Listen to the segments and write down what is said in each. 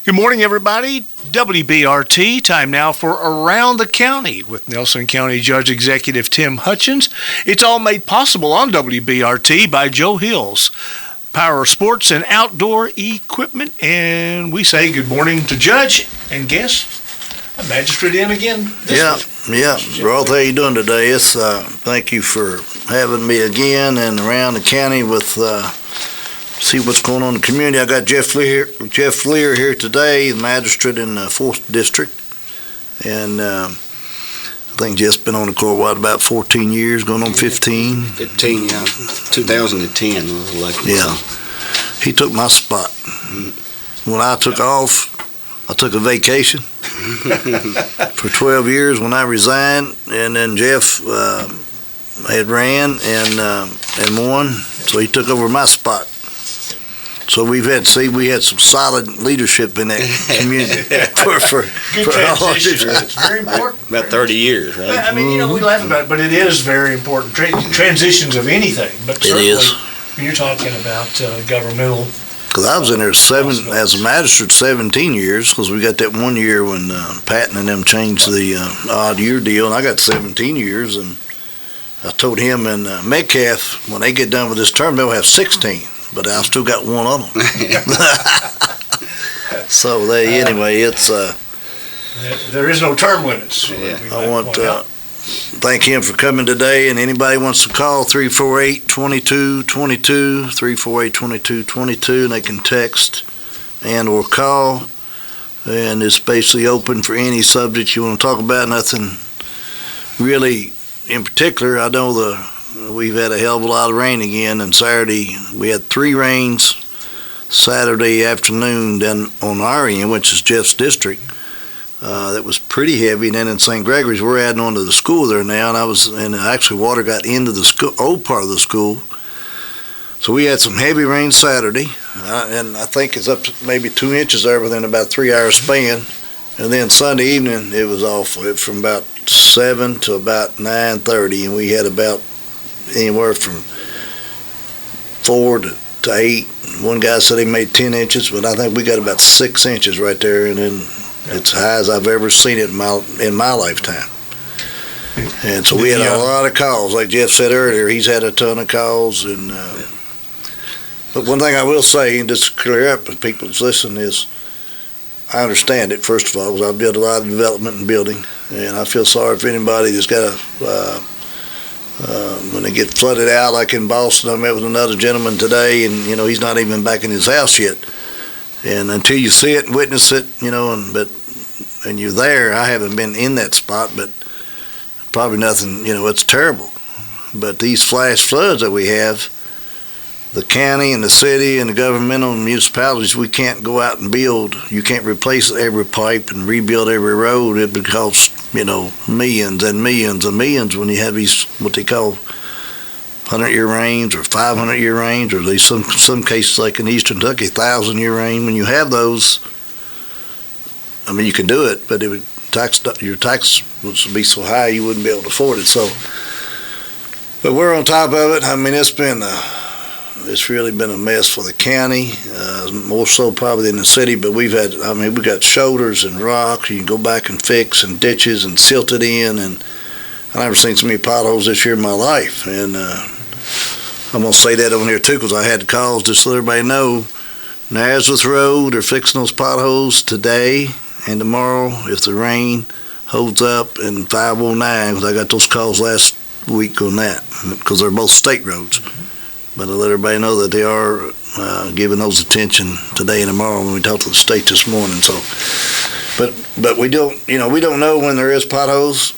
Good morning, everybody. WBRT, time now for Around the County with Nelson County Judge-Executive Tim Hutchins. It's all made possible on WBRT by Joe Hills, Power Sports and Outdoor Equipment. And we say good morning to Judge and guest, Magistrate in again. Yeah. Roth, how you doing today? Thank you for having me again and Around the County with see what's going on in the community. I got Jeff Lear here today, the magistrate in the 4th District. And I think Jeff's been on the court, about 14 years, going on 15? 15, yeah. 2010 was elected. Yeah. He took my spot. When I took off, I took a vacation for 12 years when I resigned, and then Jeff had ran and won, so he took over my spot. So we had some solid leadership in that community for all these years. It's very important. About 30 years, right? I mean, we laugh about it, but it is very important. Transitions of anything, but it is. When you're talking about governmental. Because I was in there as a magistrate 17 years, because we got that 1 year when Patton and them changed the odd year deal, and I got 17 years, and I told him and Metcalf, when they get done with this term, they'll have 16. But I still got one of them. So anyway, it's there is no term limits. I want to thank him for coming today, and anybody wants to call 348-2222, 348-2222, and they can text and or call, and it's basically open for any subject you want to talk about. Nothing really in particular. I know we've had a hell of a lot of rain again, and Saturday we had 3 rains Saturday afternoon down on our end, which is Jeff's district. That was pretty heavy. And then in St. Gregory's, we're adding on to the school there now, and actually water got into the old part of the school. So we had some heavy rain Saturday, and I think it's up to maybe 2 inches there within about a 3-hour span. And then Sunday evening, it was awful. From about 7 to about 9:30, and we had about anywhere from 4 to 8. One guy said he made 10 inches, but I think we got about 6 inches right there, and then it's high as I've ever seen it in my lifetime. And so we had a lot of calls, like Jeff said earlier. He's had a ton of calls, and but one thing I will say, and just to clear up if people's listening, is I understand it. First of all, because I've done a lot of development and building, and I feel sorry for anybody that's got when they get flooded out, like in Boston. I met with another gentleman today, and he's not even back in his house yet. And until you see it and witness it, and you're there, I haven't been in that spot, but probably nothing. It's terrible. But these flash floods that we have, the county and the city and the governmental municipalities, we can't go out and build. You can't replace every pipe and rebuild every road. It would cost millions and millions and millions when you have these what they call 100-year rains or 500-year rains, or these some cases like in Eastern Kentucky 1,000-year rain. When you have those, I mean, you can do it, but it would your tax would be so high you wouldn't be able to afford it. So, but we're on top of it. I mean, it's really been a mess for the county, more so probably than the city, but we got shoulders and rocks you can go back and fix, and ditches and silt it in, and I've never seen so many potholes this year in my life. And I'm going to say that on here too, because I had the calls just so everybody know. Nazareth Road, they're fixing those potholes today and tomorrow if the rain holds up, and 509, because I got those calls last week on that, because they're both state roads. But I let everybody know that they are giving those attention today and tomorrow when we talked to the state this morning. So, but we don't know when there is potholes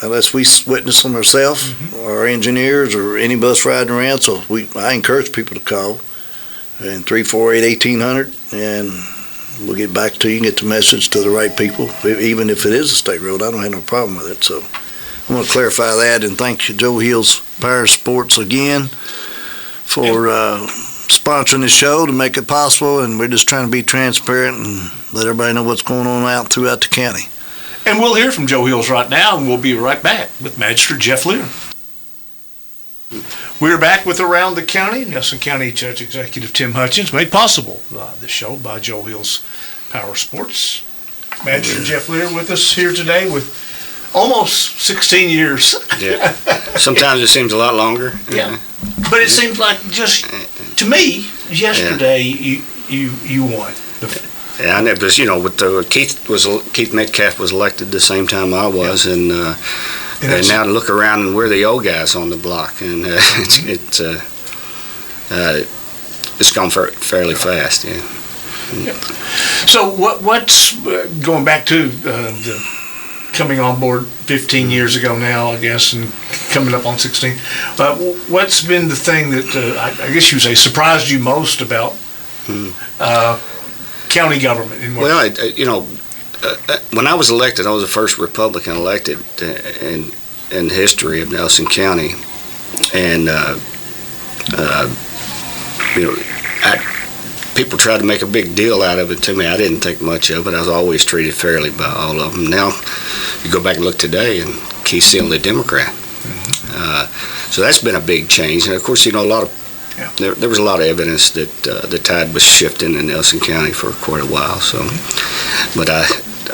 unless we witness them ourselves, or our engineers, or any of us riding around. So I encourage people to call and 348-1800, and we'll get back to you and get the message to the right people. Even if it is a state road, I don't have no problem with it. So I want to clarify that, and thank you, Joe Hills Power Sports, again for sponsoring the show to make it possible, and we're just trying to be transparent and let everybody know what's going on out throughout the county. And we'll hear from Joe Hills right now, and we'll be right back with Magistrate Jeff Lear. We're back with Around the County. Nelson County Judge-Executive Tim Hutchins, made possible this show by Joe Hill's Power Sports. Magistrate Jeff Lear with us here today with almost 16 years. Yeah. Sometimes it seems a lot longer. Yeah. But it seems like just, to me, yesterday you won. Yeah, and it was, with Keith Metcalf was elected the same time I was, and now to look around and we're the old guys on the block, and it's gone fairly fast. Yeah. So what's going back to the coming on board 15 years ago now, I guess, and coming up on 16. What's been the thing that I guess you would say surprised you most about county government? Well, when I was elected, I was the first Republican elected in the history of Nelson County, and people tried to make a big deal out of it to me. I didn't think much of it. I was always treated fairly by all of them. Now, you go back and look today, and Keith's the only Democrat. So that's been a big change. And of course, there was a lot of evidence that the tide was shifting in Nelson County for quite a while. So, but I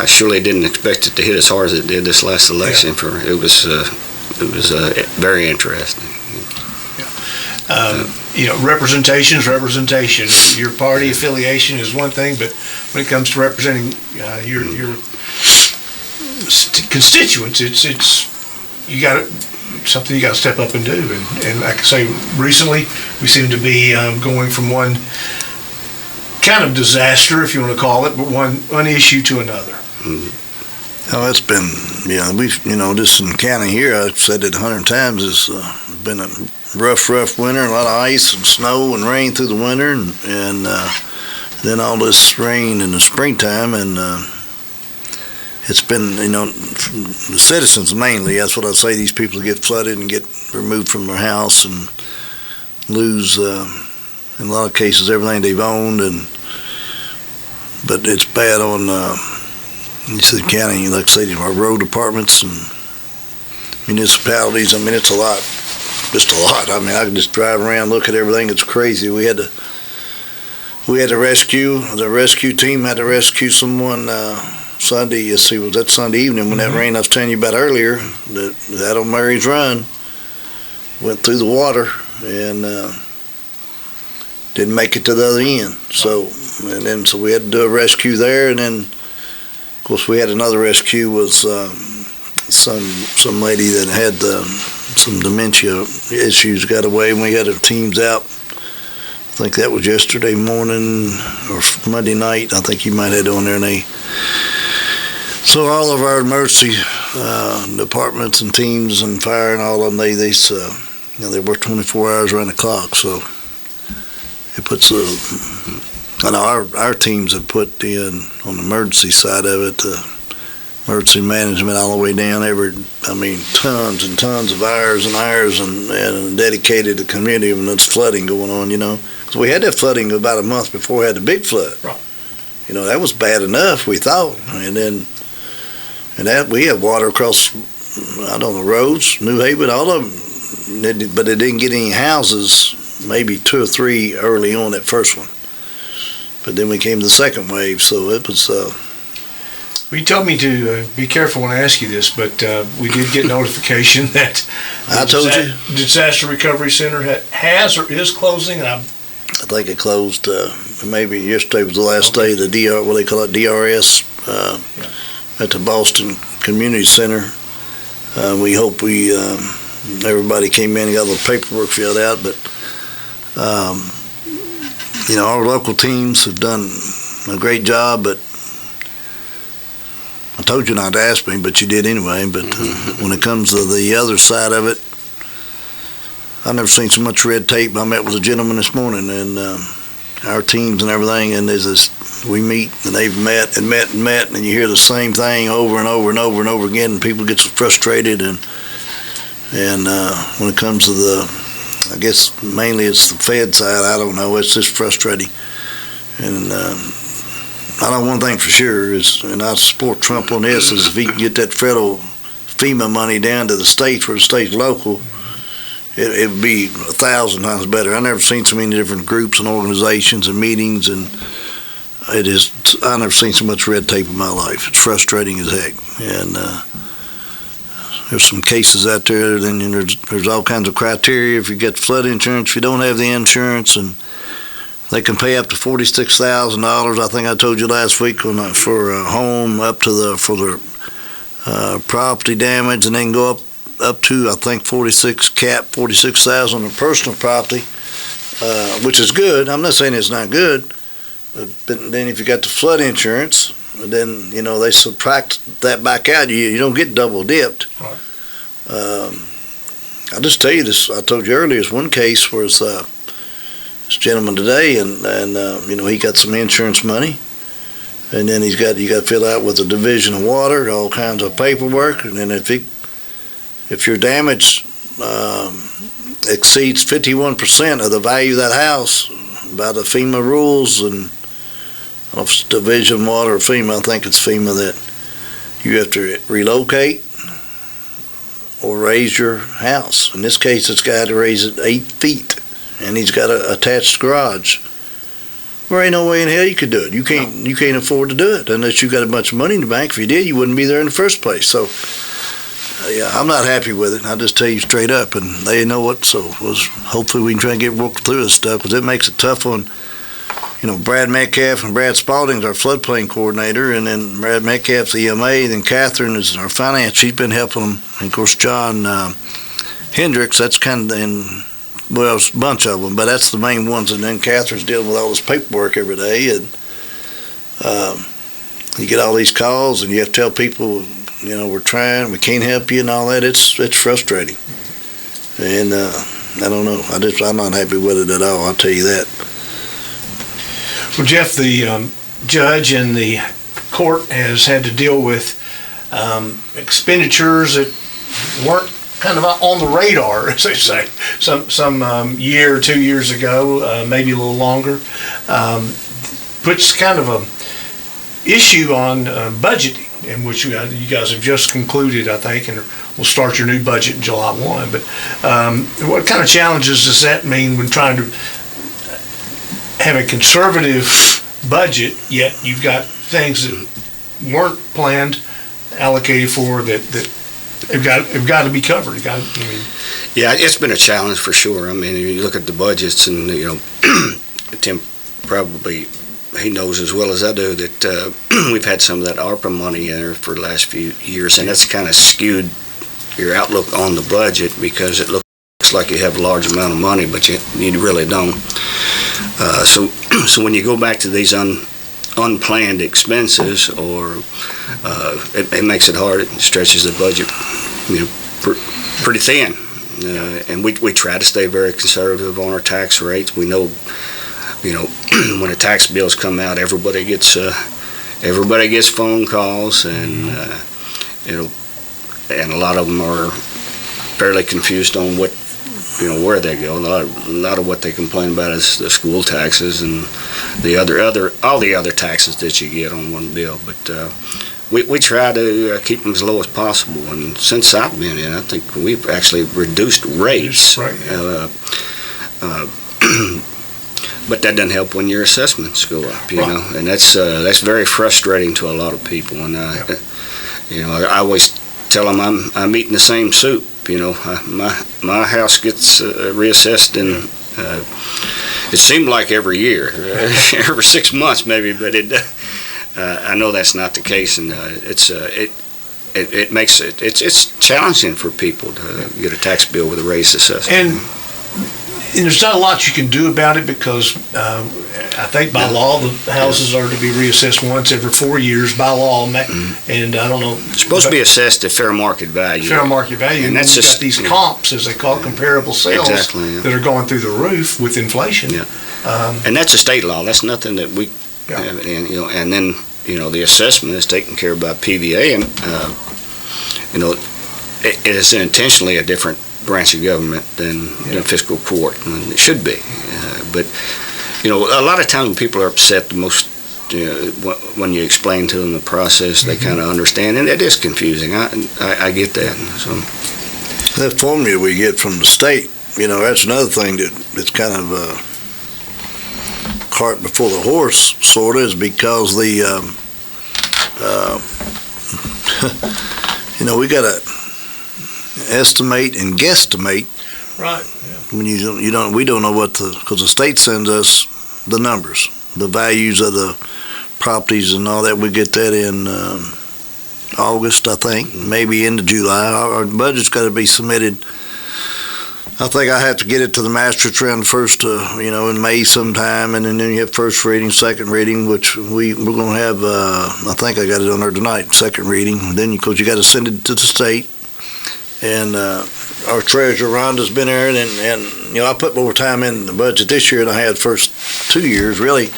surely didn't expect it to hit as hard as it did this last election. It was very interesting. Representation. Your party affiliation is one thing, but when it comes to representing your constituents, it's something you got to step up and do. And like I say, recently we seem to be going from one kind of disaster, if you want to call it, but one issue to another. Oh, it's been, this in the county here, I've said it 100 times, it's been a rough winter, a lot of ice and snow and rain through the winter, and then all this rain in the springtime, and it's been, the citizens mainly, that's what I say, these people get flooded and get removed from their house and lose, in a lot of cases, everything they've owned, but it's bad on the county, like I say, our road departments and municipalities. I mean, it's a lot. Just a lot. I mean, I can just drive around, look at everything. It's crazy. We had to rescue. The rescue team had to rescue someone Sunday. Was that Sunday evening when that rain I was telling you about earlier? That on Mary's Run went through the water and didn't make it to the other end. So we had to do a rescue there, and then of course we had another rescue with some lady that had some dementia issues, got away, and we had our teams out. I think that was yesterday morning or Monday night. I think you might have it on there. So all of our emergency departments and teams and fire and all of them, they work 24 hours around the clock. So it puts our teams have put in on the emergency side of it. Emergency management all the way down tons and tons of hours and dedicated to community when there's flooding going on, because we had that flooding about a month before we had the big flood. Right. That was bad enough, we thought, and that we had water across, the roads, New Haven, all of them, but it didn't get any houses, maybe 2 or 3 early on that first one, but then we came to the second wave, so it was. You told me to be careful when I ask you this, but we did get notification that the Disaster Recovery Center has or is closing. I think it closed. Maybe yesterday was the last day of the what they call it, DRS, at the Boston Community Center. We hope everybody came in and got a little paperwork filled out, but our local teams have done a great job, but I told you not to ask me, but you did anyway. But when it comes to the other side of it, I've never seen so much red tape. I met with a gentleman this morning, and our teams and everything, and we meet, and they've met, and you hear the same thing over and over and over and over again, and people get so frustrated. And when it comes to I guess mainly it's the Fed side. I don't know. It's just frustrating. And I know one thing for sure is, and I support Trump on this, is if he can get that federal FEMA money down to the states where the state's local, it would be 1,000 times better. I never seen so many different groups and organizations and meetings, and I never seen so much red tape in my life. It's frustrating as heck. And there's some cases out there, then there's all kinds of criteria. If you get flood insurance, if you don't have the insurance, and they can pay up to $46,000. I think I told you last week for a home up to for their property damage, and they can go up to I think 46,000 on personal property, which is good. I'm not saying it's not good, but then if you got the flood insurance, then they subtract that back out. You don't get double dipped. Right. I'll just tell you this. I told you earlier. There's one case where this gentleman today, and he got some insurance money, and then you got to fill out with the Division of Water, all kinds of paperwork, and then if your damage exceeds 51% of the value of that house by the FEMA rules, and if it's Division of Water or FEMA, I think it's FEMA, that you have to relocate or raise your house. In this case, this guy had to raise it 8 feet, and he's got an attached garage. There ain't no way in hell you could do it. You can't afford to do it unless you got a bunch of money in the bank. If you did, you wouldn't be there in the first place. So, yeah, I'm not happy with it. I'll just tell you straight up, and they know it. So, hopefully we can try and work through this stuff, because it makes it tough on, Brad Metcalf and Brad Spalding's our floodplain coordinator, and then Brad Metcalf's EMA, then Catherine is our finance. She's been helping them. And of course, John Hendricks, that's kind of it's a bunch of them, but that's the main ones. And then Catherine's dealing with all this paperwork every day, and you get all these calls, and you have to tell people, we're trying, we can't help you, and all that. It's frustrating, and I don't know. I'm not happy with it at all. I'll tell you that. Well, Jeff, the judge and the court has had to deal with expenditures that weren't kind of on the radar, as they say, some year or 2 years ago, maybe a little longer. Puts kind of a issue on budgeting, in which you guys have just concluded, I think, and will start your new budget in July 1. But what kind of challenges does that mean when trying to have a conservative budget, yet you've got things that weren't planned, allocated for, that have got to be covered? Yeah, it's been a challenge for sure. I mean, you look at the budgets, and Tim probably, he knows as well as I do that we've had some of that ARPA money in there for the last few years, and that's kind of skewed your outlook on the budget, because it looks like you have a large amount of money, but you really don't. So when you go back to these unplanned expenses, or it makes it hard. It stretches the budget, pretty thin. And we try to stay very conservative on our tax rates. We know, when the tax bills come out, everybody gets phone calls, and and a lot of them are fairly confused on what, where they go. A lot of what they complain about is the school taxes and all the other taxes that you get on one bill. But we try to keep them as low as possible. And since I've been in, I think we've actually reduced rates. Right. But that doesn't help when your assessments go up, Right. And that's very frustrating to a lot of people. And I always tell them I'm eating the same soup. My house gets reassessed, and it seemed like every year, every 6 months maybe, but I know that's not the case, and it makes it's challenging for people to get a tax bill with a raised assessment. And there's not a lot you can do about it, because I think by law the houses are to be reassessed once every 4 years by law, and I don't know. It's supposed to be assessed at fair market value. Fair market value, and that's just got these comps, as they call it, comparable sales, exactly, that are going through the roof with inflation. Yeah. And that's a state law. That's nothing that we have, and then the assessment is taken care of by PVA, and it is intentionally a different branch of government than fiscal court, and it should be. But a lot of times when people are upset, the most when you explain to them the process, they kind of understand, and it is confusing. I get that. So that formula we get from the state that's another thing that's kind of cart before the horse, sort of, is because we got to estimate and guesstimate. Right. When we don't know because the state sends us the numbers, the values of the properties and all that. We get that in August, I think, maybe into July. Our budget's got to be submitted. I think I have to get it to the magistrates around the first, in May sometime, and then you have first reading, second reading, which we're going to have, I think I got it on there tonight, second reading. Then, because you got to send it to the state. And our treasurer, Rhonda's been there, and I put more time in the budget this year than I had the first 2 years, really,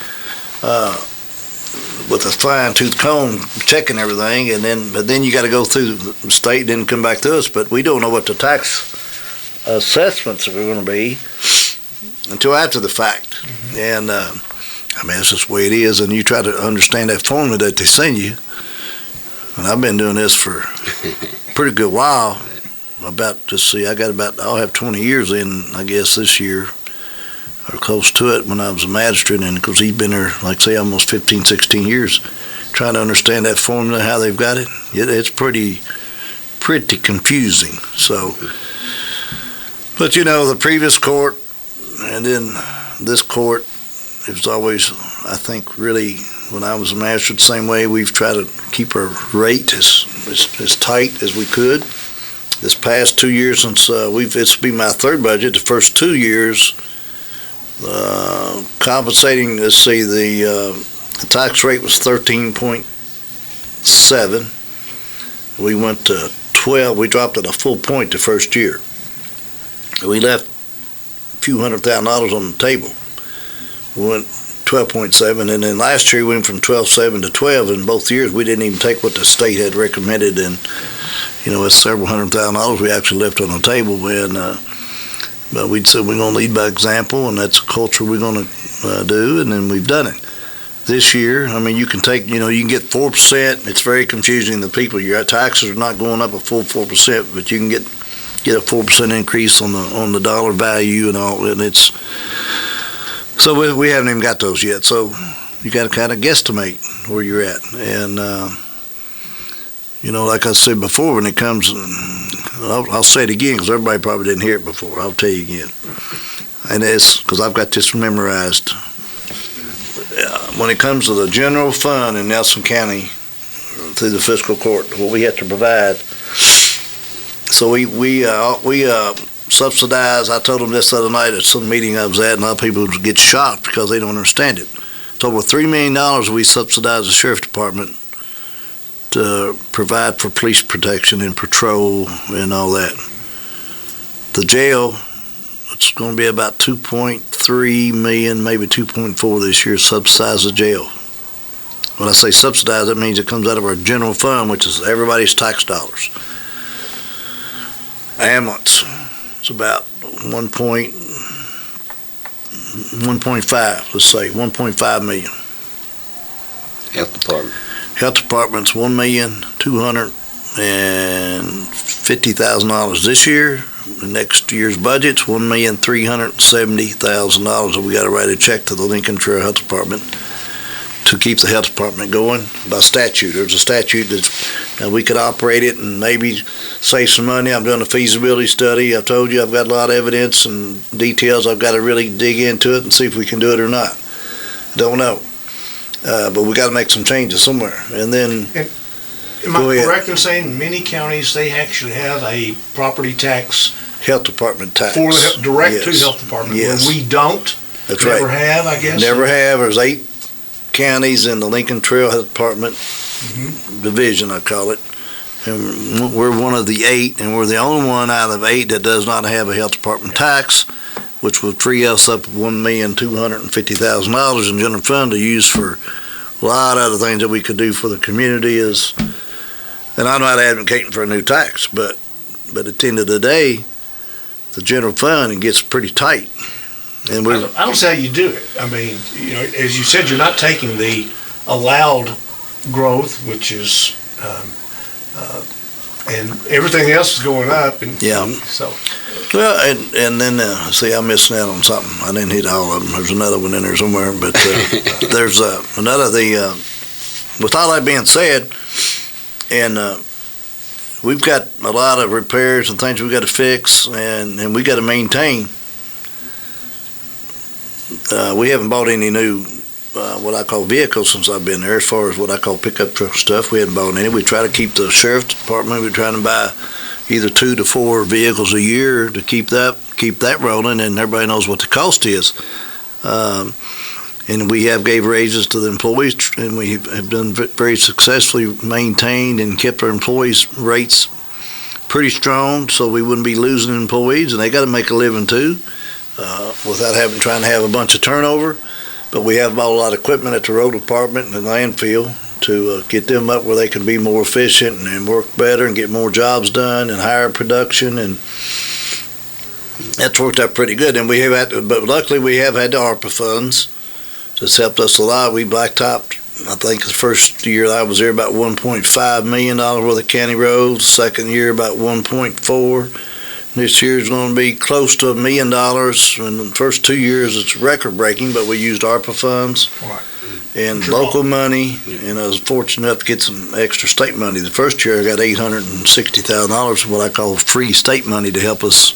with a fine-tooth comb checking everything, but then you got to go through the state, then come back to us. But we don't know what the tax assessments are going to be until after the fact. Mm-hmm. And that's just the way it is, and you try to understand that formula that they send you. And I've been doing this for a pretty good while. I'll have 20 years in, I guess, this year, or close to it, when I was a magistrate, and because he's been there, like say, almost 15, 16 years, trying to understand that formula, how they've got it. It's pretty confusing. So, but the previous court and then this court, it was always, I think, really, when I was a magistrate, the same way. We've tried to keep our rate as tight as we could. This past 2 years since it's been my third budget, the first 2 years, compensating, the tax rate was 13.7. We went to 12. We dropped it a full point the first year. We left a few $100,000 on the table. We went 12.7, and then last year we went from 12.7 to 12. In both years, we didn't even take what the state had recommended, and it's several $100,000 we actually left on the table. But we said we're going to lead by example, and that's a culture we're going to do, and then we've done it. This year, you can take, you can get 4%. It's very confusing to people. Your taxes are not going up a full 4%, but you can get a 4% increase on the dollar value and all, and it's. So we haven't even got those yet. So you got to kind of guesstimate where you're at, and like I said before, when it comes, I'll say it again because everybody probably didn't hear it before. I'll tell you again, and it's because I've got this memorized. When it comes to the general fund in Nelson County through the fiscal court, what we have to provide. So we subsidize. I told them this the other night at some meeting I was at, and a lot of people get shocked because they don't understand it. It's over $3 million we subsidize the sheriff's department to provide for police protection and patrol and all that. The jail, it's going to be about $2.3 million, maybe $2.4 this year, subsidize the jail. When I say subsidize, that means it comes out of our general fund, which is everybody's tax dollars. Ambulance, it's about 1.5, let's say, 1.5 million. Health department. Health department's $1,250,000 this year. The next year's budget's $1,370,000, and we got to write a check to the Lincoln Trail Health Department to keep the health department going by statute. There's a statute that we could operate it and maybe save some money. I'm doing a feasibility study. I've told you I've got a lot of evidence and details. I've got to really dig into it and see if we can do it or not. Don't know. But we got to make some changes somewhere. And then, am I correct in saying many counties, they actually have a property tax? Health department tax. For the direct to the health department. Yes. When we don't. That's never right. have, I guess. Never have. There's 8 counties in the Lincoln Trail Health Department division, I call it. And we're one of the 8, and we're the only one out of 8 that does not have a health department tax, which will free us up $1,250,000 in general fund to use for a lot of other things that we could do for the community. And I'm not advocating for a new tax, but at the end of the day, the general fund, it gets pretty tight. And I don't see how you do it. As you said, you're not taking the allowed growth, which is, and everything else is going up. And yeah. So Well, and then, see, I'm missing out on something. I didn't hit all of them. There's another one in there somewhere, but there's another, with all that being said, and we've got a lot of repairs and things we've got to fix, and we got to maintain. We haven't bought any new, what I call vehicles since I've been there, as far as what I call pickup truck stuff. We haven't bought any. We try to keep the sheriff's department, we're trying to buy either 2 to 4 vehicles a year to keep that rolling, and everybody knows what the cost is. And we have gave raises to the employees, and we have done very successfully maintained and kept our employees' rates pretty strong, so we wouldn't be losing employees, and they got to make a living too, without trying to have a bunch of turnover. But we have bought a lot of equipment at the road department and the landfill to get them up where they can be more efficient and work better and get more jobs done and higher production, and that's worked out pretty good. And but luckily we have had the ARPA funds. It's helped us a lot. We blacktopped, I think the first year I was there, about $1.5 million worth of county roads. Second year about 1.4. This year's going to be close to $1 million. In the first 2 years it's record breaking, but we used ARPA funds and local money, and I was fortunate enough to get some extra state money. The first year I got $860,000, what I call free state money, to help us.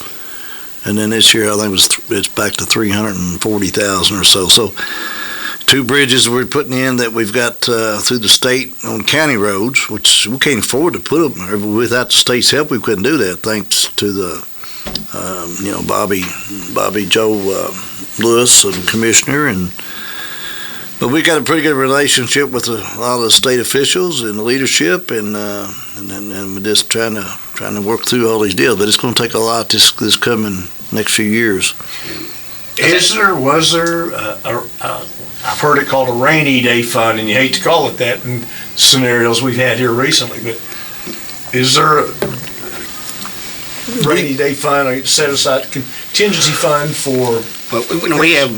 And then this year I think it's back to $340,000 or so. So 2 bridges we're putting in that we've got through the state on county roads, which we can't afford to put them. Without the state's help, we couldn't do that, thanks to the, Bobby Joe Lewis, the commissioner. But we got a pretty good relationship with a lot of the state officials and the leadership, and we're just trying to work through all these deals. But it's going to take a lot this coming next few years. Was there, I've heard it called a rainy day fund, and you hate to call it that in scenarios we've had here recently, but is there a rainy day fund, or set aside contingency fund for? Well, we have,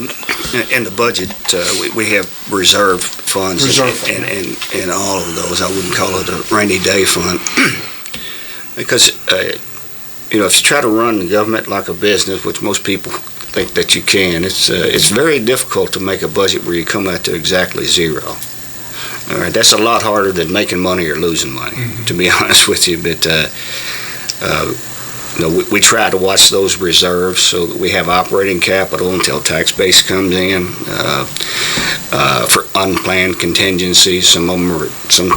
in the budget, we have reserve funds and all of those. I wouldn't call it a rainy day fund because, if you try to run the government like a business, which most people think that you can, it's very difficult to make a budget where you come out to exactly zero. All right, that's a lot harder than making money or losing money, to be honest with you. But we try to watch those reserves so that we have operating capital until tax base comes in for unplanned contingencies. Some of them are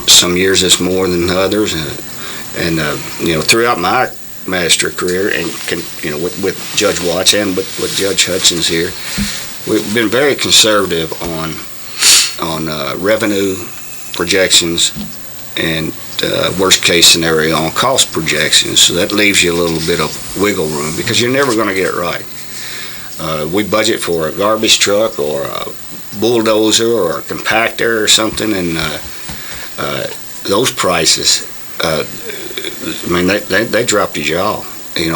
some years it's more than others, and throughout my magistrate career, and with Judge Watts and with Judge Hutchins here, we've been very conservative on revenue projections and worst case scenario on cost projections. So that leaves you a little bit of wiggle room because you're never going to get it right. We budget for a garbage truck or a bulldozer or a compactor or something, and those prices, they drop your jaw.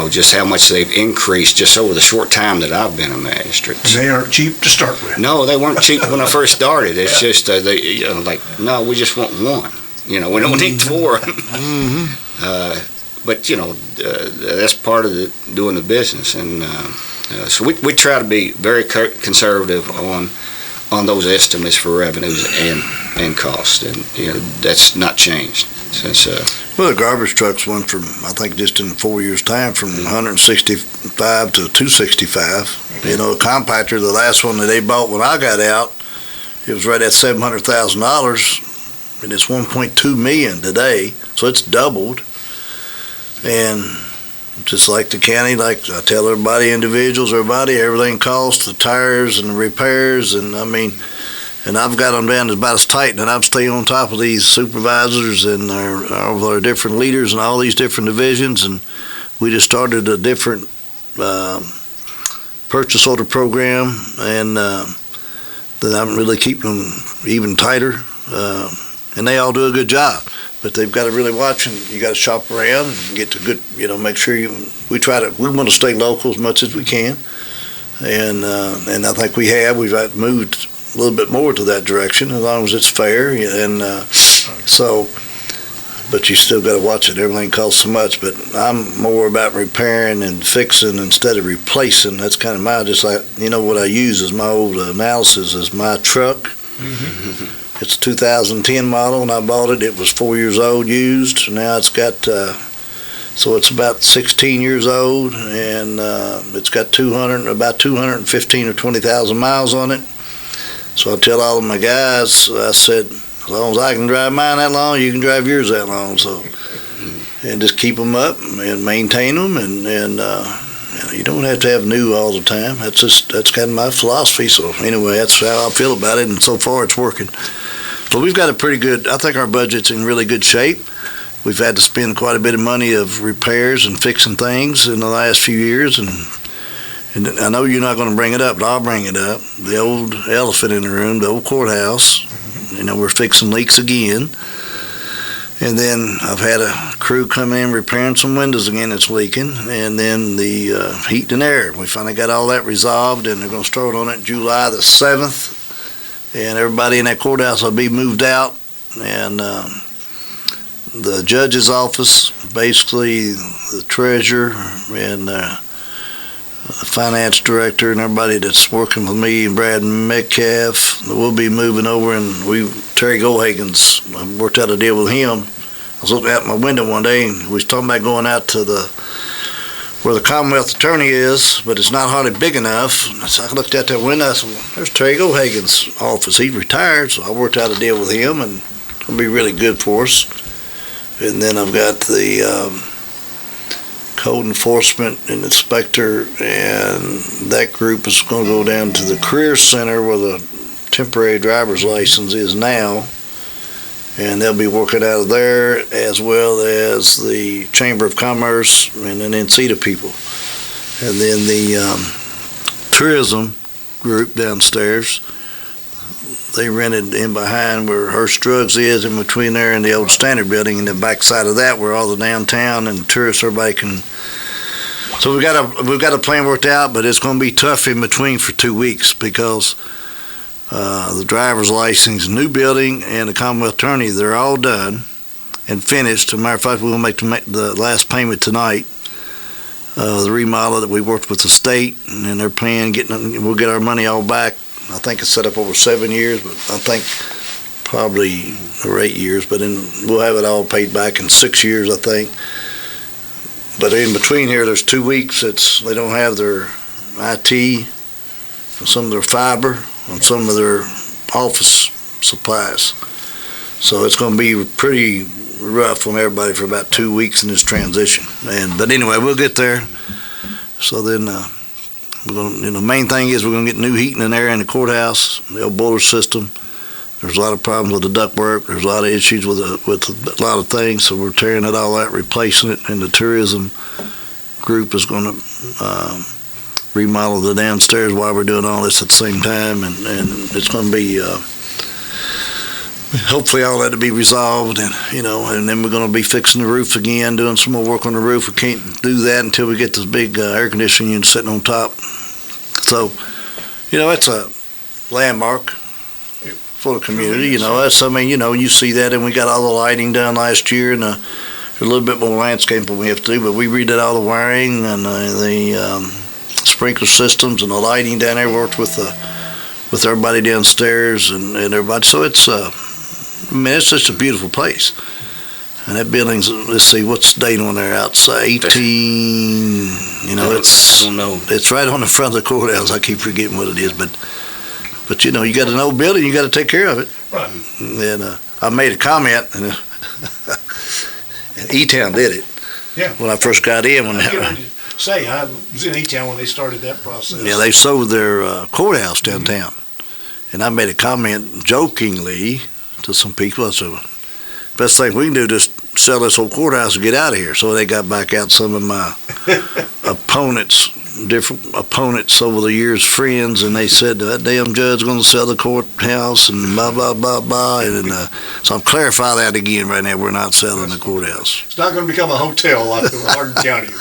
Just how much they've increased just over the short time that I've been a magistrate. And they aren't cheap to start with. No, they weren't cheap when I first started. It's just no, we just want one. We don't need 4. But that's part of doing the business, and so we try to be very conservative on those estimates for revenues and cost, and that's not changed since. Well, the garbage trucks went from, I think, just in 4 years' time, from 165 to 265. The compactor, the last one that they bought when I got out, it was right at $700,000. And it's $1.2 million today, so it's doubled. And just like the county, like I tell everybody, everything costs, the tires and the repairs, and I've got them down about as tight, and I'm staying on top of these supervisors and our different leaders and all these different divisions, and we just started a different purchase order program, and that I'm really keeping them even tighter. And they all do a good job, but they've got to really watch, and you got to shop around and get to good, make sure we want to stay local as much as we can, and I think we've moved a little bit more to that direction as long as it's fair, and so but you still got to watch it. Everything costs so much, but I'm more about repairing and fixing instead of replacing. That's kind of my, just like, what I use is my old analysis is my truck. Mm-hmm. It's a 2010 model, and I bought it. It was 4 years old used. Now it's got, so it's about 16 years old, and it's got about 215 or 20,000 miles on it. So I tell all of my guys, I said, as long as I can drive mine that long, you can drive yours that long. So, and just keep them up and maintain them, and you don't have to have new all the time. That's kind of my philosophy. So anyway, that's how I feel about it, and so far it's working. But we've got I think our budget's in really good shape. We've had to spend quite a bit of money of repairs and fixing things in the last few years, and I know you're not going to bring it up, but I'll bring it up. The old elephant in the room, the old courthouse. We're fixing leaks again. And then I've had a crew come in repairing some windows again that's leaking. And then the heat and air. We finally got all that resolved, and they're going to start on it July the 7th. And everybody in that courthouse will be moved out. And the judge's office, basically the treasurer and the finance director and everybody that's working with me and Brad Metcalf, we'll be moving over, and Terry Goldhagen's, I worked out a deal with him. I was looking out my window one day, and we was talking about going out to where the Commonwealth Attorney is, but it's not hardly big enough. So I looked out that window, I said, well, there's Terry Goldhagen's office. He's retired, so I worked out a deal with him, and it'll be really good for us. And then I've got the code enforcement and inspector, and that group is going to go down to the career center where the temporary driver's license is now, and they'll be working out of there, as well as the Chamber of Commerce and then NCTA people. And then the tourism group downstairs, they rented in behind where Hearst Drugs is, in between there and the old Standard Building, and the backside of that where all the downtown and tourists, everybody can. So we've got a plan worked out, but it's going to be tough in between for 2 weeks because the driver's license, new building, and the Commonwealth Attorney, they're all done and finished. As a matter of fact, we'll make the last payment tonight. The remodel that we worked with the state, and then they're paying, we'll get our money all back. I think it's set up over 7 years, but I think probably or 8 years, but then we'll have it all paid back in 6 years, I think. But in between here, there's 2 weeks. They don't have their IT, some of their fiber, and some of their office supplies. So it's going to be pretty rough on everybody for about 2 weeks in this transition. But anyway, we'll get there. So then. The main thing is we're going to get new heating and air in the courthouse, the old boiler system. There's a lot of problems with the ductwork. There's a lot of issues with a lot of things, so we're tearing it all out, replacing it, and the tourism group is going to remodel the downstairs while we're doing all this at the same time, and it's going to be hopefully all that to be resolved, and then we're going to be fixing the roof again, doing some more work on the roof. We can't do that until we get this big air conditioning unit sitting on top. So, it's a landmark for the community. You see that, and we got all the lighting done last year, and a little bit more landscaping we have to do, but we redid all the wiring and the sprinkler systems and the lighting down there. Worked with everybody downstairs and everybody. So it's it's just a beautiful place. And that building's, let's see, what's the date on there outside? 18, I don't know. It's right on the front of the courthouse. I keep forgetting what it is, but you got an old building, you got to take care of it. Right. And I made a comment, and E-Town did it. Yeah. When I first got in. I was in E-Town when they started that process. Yeah, they sold their courthouse downtown. And I made a comment jokingly to some people. I said, best thing we can do is just sell this whole courthouse and get out of here. So they got back out some of my different opponents over the years, friends, and they said, that damn judge going to sell the courthouse and blah, blah, blah, blah. And so I'm clarifying that again right now. We're not selling the courthouse. It's not going to become a hotel like the Hardin County.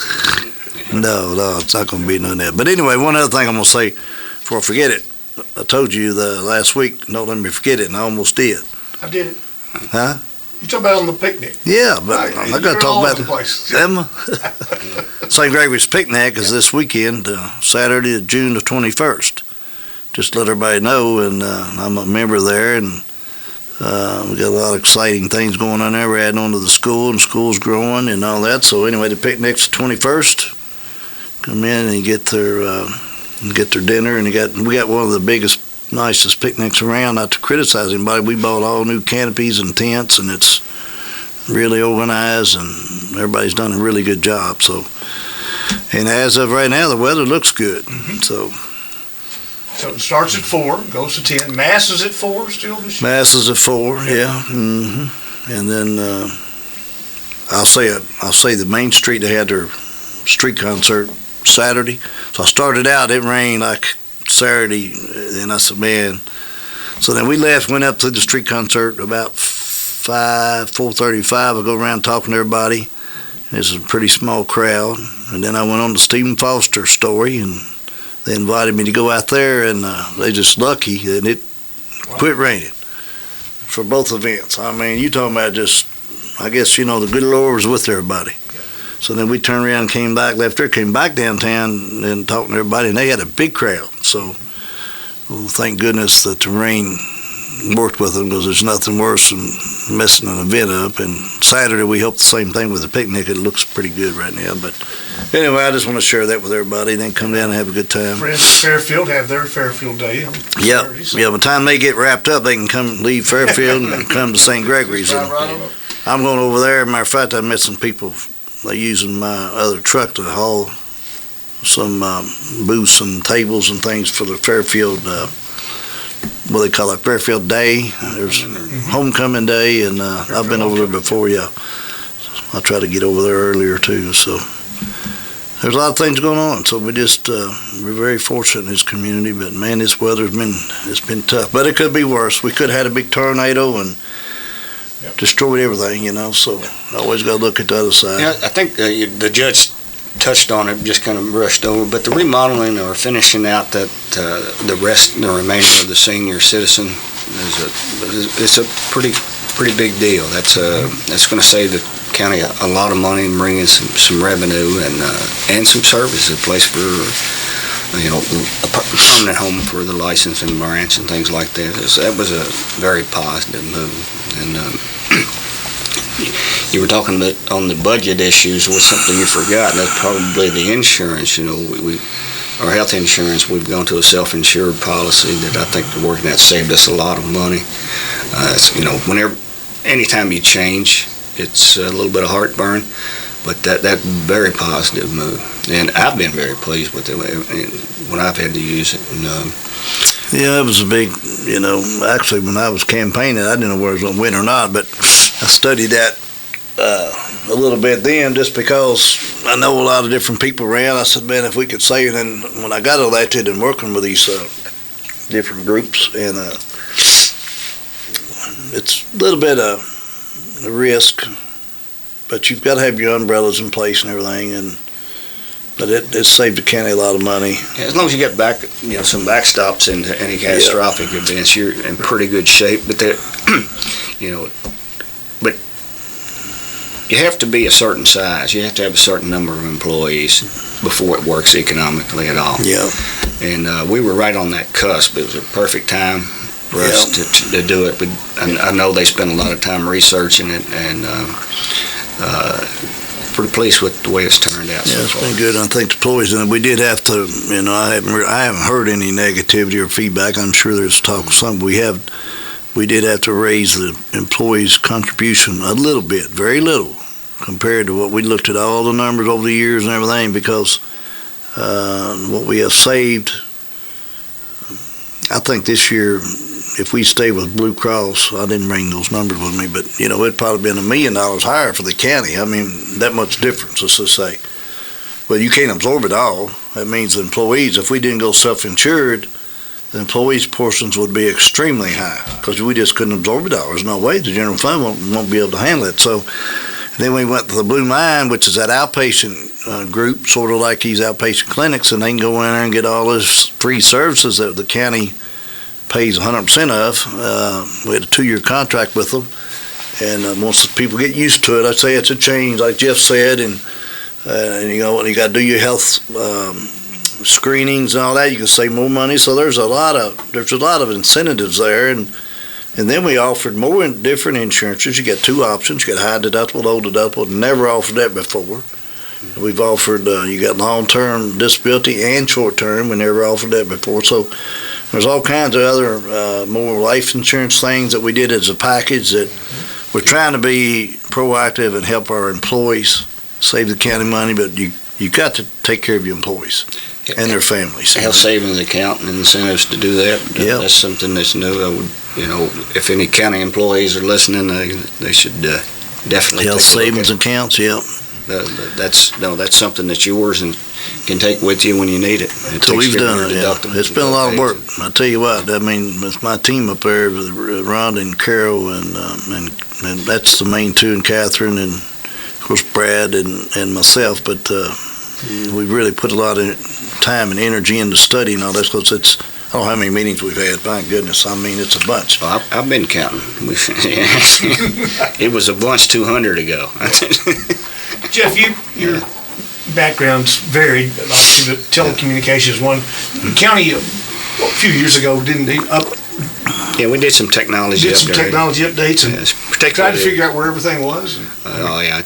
No, it's not going to be none of that. But anyway, one other thing I'm going to say before I forget it. I told you the last week, don't let me forget it, and I almost did. I did it. Huh? You talking about on the picnic? Yeah, but I'm not going to talk about Emma. St. Gregory's Picnic is this weekend, Saturday, June the 21st. Just let everybody know, and I'm a member there, and we got a lot of exciting things going on there. We're adding on to the school, and school's growing and all that. So anyway, the picnic's the 21st. Come in and get their dinner, and we got one of the biggest, nicest picnics around. Not to criticize anybody, we bought all new canopies and tents, and it's really organized, and everybody's done a really good job. So, and as of right now, the weather looks good. Mm-hmm. So it starts at 4, goes to 10. Mass is at 4 still this year? Mass is at 4, yeah. Mm-hmm. And then I'll say the Main Street, they had their street concert Saturday. So I started out, it rained like Saturday, and I said, man. So then we left, went up to the street concert about 4:35. I go around talking to everybody. It's a pretty small crowd. And then I went on to Stephen Foster's story, and they invited me to go out there, and they just lucky that it quit raining for both events. I mean, you talking about just, I guess, the good Lord was with everybody. So then we turned around and came back, left there, came back downtown and talking to everybody, and they had a big crowd. So thank goodness that the rain worked with them, because there's nothing worse than messing an event up. And Saturday we hope the same thing with the picnic. It looks pretty good right now. But anyway, I just want to share that with everybody, then come down and have a good time. Friends at Fairfield have their Fairfield Day on Saturday, so. Yeah, by the time they get wrapped up, they can leave Fairfield and come to St. Gregory's. And I'm going over there. Matter of fact, I met some people. They're using my other truck to haul some booths and tables and things for the Fairfield, what they call it, Fairfield Day. There's Homecoming Day, and I've been over there before, yeah. I try to get over there earlier, too. So there's a lot of things going on. So we're very fortunate in this community. But, man, this weather's been tough. But it could be worse. We could have had a big tornado and destroyed everything, so always got to look at the other side. Yeah, I think the judge touched on it, just kind of brushed over, but the remodeling or finishing out the remainder of the senior citizen is a pretty big deal. That's going to save the county a lot of money and bring in some revenue and some service. A place for a permanent home for the licensing branch and things like that. That was a very positive move. And you were talking about on the budget issues was something you forgot. That's probably the insurance. Our health insurance, we've gone to a self-insured policy that I think working out saved us a lot of money. Anytime you change, it's a little bit of heartburn, but that's very positive move. And I've been very pleased with it when I've had to use it. Yeah, it was a big, actually when I was campaigning, I didn't know whether it was going to win or not, but I studied that a little bit then just because I know a lot of different people around. I said, man, if we could save it. And when I got elected and working with these different groups, and it's a little bit of a risk, but you've got to have your umbrellas in place and everything, but it saved the county a lot of money. Yeah, as long as you get back, some backstops into any catastrophic events, you're in pretty good shape. But but you have to be a certain size. You have to have a certain number of employees before it works economically at all. Yeah. And we were right on that cusp. It was a perfect time for us to do it. But I know they spent a lot of time researching it, and pretty pleased with the way it's turned out so far. It's been good. I think the employees, and we did have to, I haven't heard any negativity or feedback. I'm sure there's talk of some. We did have to raise the employees' contribution a little bit, very little, compared to what we looked at all the numbers over the years and everything, because what we have saved, I think this year, if we stay with Blue Cross, I didn't bring those numbers with me, but, it'd probably been $1 million higher for the county. I mean, that much difference, let's just say. Well, you can't absorb it all. That means the employees, if we didn't go self-insured, the employees' portions would be extremely high, because we just couldn't absorb it all. There's no way the general fund won't be able to handle it. So then we went to the Blue Mine, which is that outpatient group, sort of like these outpatient clinics, and they can go in there and get all those free services that the county pays 100% of. We had a 2-year contract with them, And once people get used to it, I say it's a change, like Jeff said, and you know, you got to do your health screenings and all that. You can save more money. So there's a lot of incentives there, and then we offered more different insurances. You got two options. You got high deductible, low deductible. Never offered that before. We've offered, you got long-term disability and short-term. We never offered that before. So there's all kinds of other more life insurance things that we did as a package that we're trying to be proactive and help our employees save the county money, but you got to take care of your employees and their families. Health savings account and incentives to do that. Yep. That's something that's new. I would, you know, if any county employees are listening, they should definitely Health take a look savings at accounts, yep. That's something that's yours and can take with you when you need it. So we've done it, yeah. It's been a lot of work. I tell you what, I mean, it's my team up there with Rhonda and Carol, and that's the main two, and Catherine, and of course Brad and myself. But we've really put a lot of time and energy into studying all this, because it's, I don't know how many meetings we've had. My goodness, I mean, it's a bunch. Well, I've been counting. It was a bunch 200 ago. Jeff, your background's varied. Obviously, the telecommunications one. The county, a few years ago, didn't they Yeah, we did some technology technology updates and tried to figure out where everything was. Oh, yeah.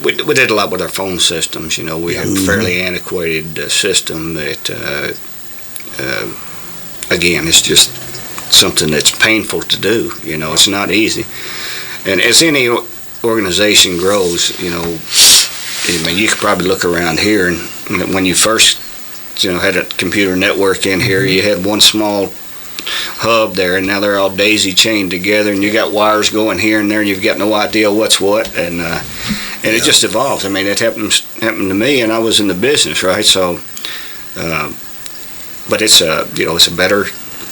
We did a lot with our phone systems. You know, we have a fairly antiquated system that, again, it's just something that's painful to do. You know, it's not easy. And as any organization grows, you know, I mean, you could probably look around here, and when you first, you know, had a computer network in here, you had one small hub there, and now they're all daisy chained together, and you got wires going here and there, and you've got no idea what's what, and it just evolves. I mean, it happened to me, and I was in the business, right? So, but it's it's a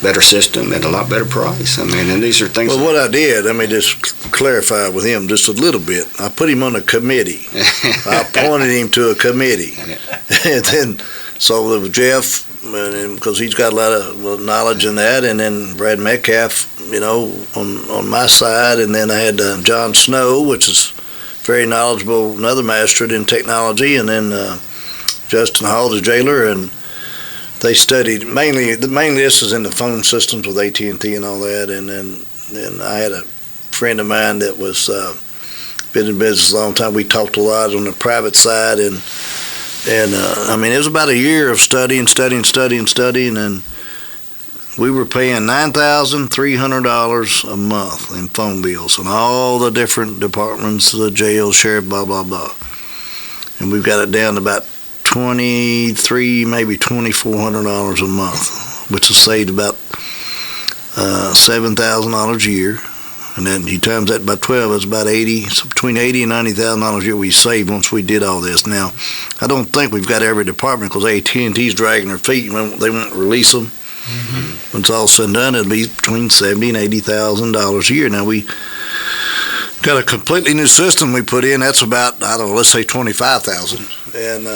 better system at a lot better price. I mean, and these are things. Well, what I did, let me just clarify with him just a little bit. I put him on a committee. I appointed him to a committee. And then, so there was Jeff, because he's got a lot of knowledge in that, and then Brad Metcalf, you know, on my side, and then I had John Snow, which is very knowledgeable, another magistrate in technology, and then Justin Hall, the jailer, and they studied mainly this is in the phone systems with AT&T and all that, and then I had a friend of mine that was been in business a long time. We talked a lot on the private side, and I mean, it was about a year of studying, and we were paying $9,300 a month in phone bills and all the different departments, the jail, sheriff, blah blah blah, and we've got it down to about $2,300, maybe $2,400 a month, which has saved about $7,000 a year. And then you times that by 12, it's about between $80,000 and $90,000 a year we saved once we did all this. Now, I don't think we've got every department, because AT&T's dragging their feet. They won't release them. Mm-hmm. When it's all said and done, it'll be between $70,000 and $80,000 a year. Now, we got a completely new system we put in. That's about, I don't know, let's say $25,000. And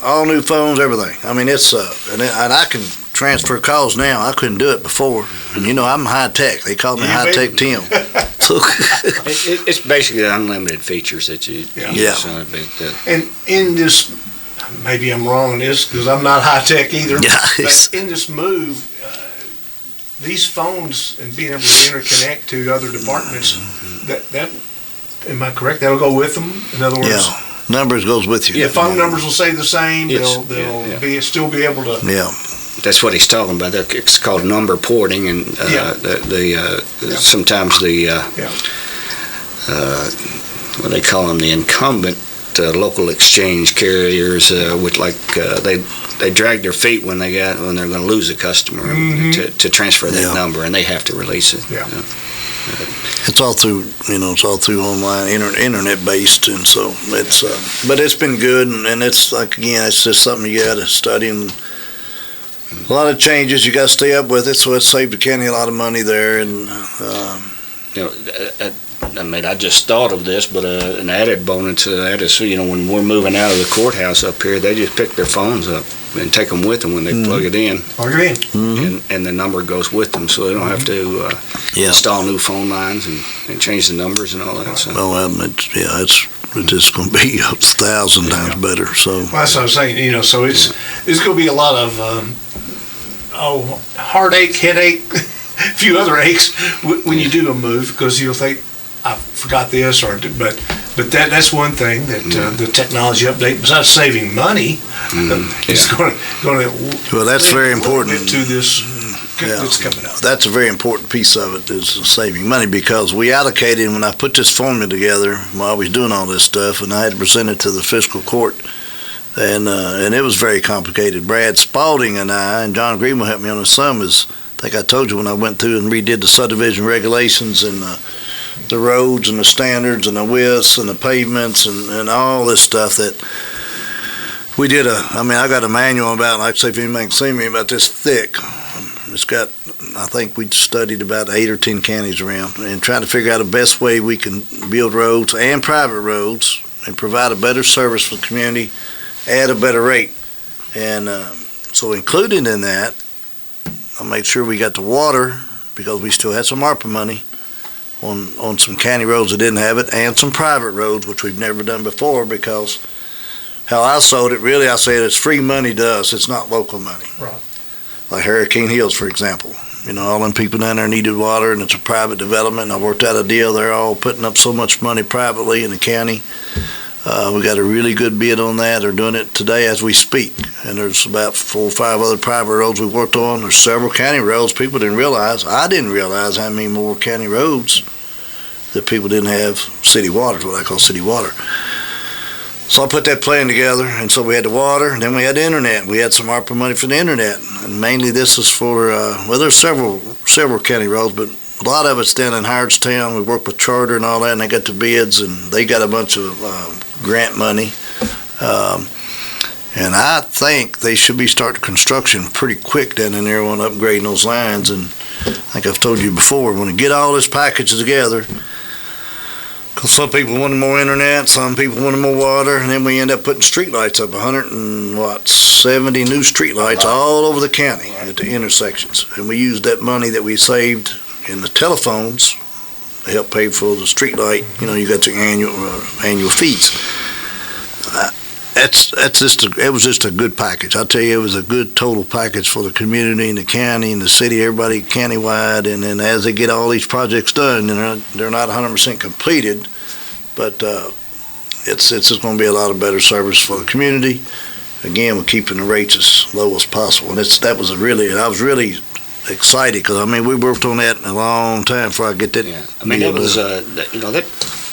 all new phones, everything. I mean, it's and I can transfer calls now. I couldn't do it before. And you know, I'm high tech. They call me High Tech Tim. So it's basically unlimited features that you use. And in this, maybe I'm wrong in this because I'm not high tech either. Yeah, but in this move, these phones and being able to interconnect to other departments, that am I correct? That'll go with them. In other words. Yeah. Numbers goes with you. Yeah, phone numbers will stay the same. Yes. They'll still be able to. Yeah. That's what he's talking about. It's called number porting, and sometimes what they call them, the incumbent local exchange carriers, with they drag their feet when they're going to lose a customer to transfer that number, and they have to release it. Yeah. It's all through, it's all through online, internet based, and so it's. But it's been good, and it's like, again, it's just something you got to study, and a lot of changes you got to stay up with it. So it saved the county a lot of money there, and I just thought of this, but an added bonus to that is, when we're moving out of the courthouse up here, they just pick their phones up and take them with them when they plug it in. And the number goes with them, so they don't have to install new phone lines and change the numbers and all that. So. It's just going to be 1,000 times better. So well, that's what I'm saying. So it's going to be a lot of heartache, headache, a few other aches when you do a move, because you'll think, I forgot this, but that's one thing that the technology update, besides saving money, is going to. Well, that's very important to this. That's coming up. That's a very important piece of it, is saving money, because we allocated, when I put this formula together while I was doing all this stuff, and I had to present it to the fiscal court, and it was very complicated. Brad Spalding and I, and John Green will help me on this some, I think I told you when I went through and redid the subdivision regulations and the roads and the standards and the widths and the pavements and all this stuff, that we did I got a manual about, like I say, if anybody can see me, about this thick. It's got, I think we studied about 8 or 10 counties around and trying to figure out the best way we can build roads and private roads and provide a better service for the community at a better rate. And so included in that, I made sure we got the water, because we still had some ARPA money on some county roads that didn't have it, and some private roads, which we've never done before, because how I sold it, really, I said it's free money to us, it's not local money. Right. Like Hurricane Hills, for example. All them people down there needed water, and it's a private development. I worked out a deal. They're all putting up so much money privately in the county. We got a really good bid on that. They're doing it today as we speak. And there's about 4 or 5 other private roads we worked on. There's several county roads people didn't realize. I didn't realize how many more county roads that people didn't have city water, is what I call city water. So I put that plan together, and so we had the water, and then we had the internet. We had some ARPA money for the internet, and mainly this is for, there's several county roads, but a lot of it's down in Howardstown. We work with Charter and all that, and they got the bids, and they got a bunch of grant money. And I think they should be starting construction pretty quick down in there on upgrading those lines. And I think I've told you before, when we get all this package together, because some people wanted more internet, some people wanted more water, and then we end up putting streetlights up, 170 new streetlights all over the county at the intersections. And we used that money that we saved in the telephones to help pay for the streetlight. You got the annual fees. It was just a good package. I tell you, it was a good total package for the community and the county and the city, everybody countywide. And then as they get all these projects done, they're not 100% completed, but it's just going to be a lot of better service for the community. Again, we're keeping the rates as low as possible. And I was really excited, because we worked on that a long time before I get that. Yeah, it was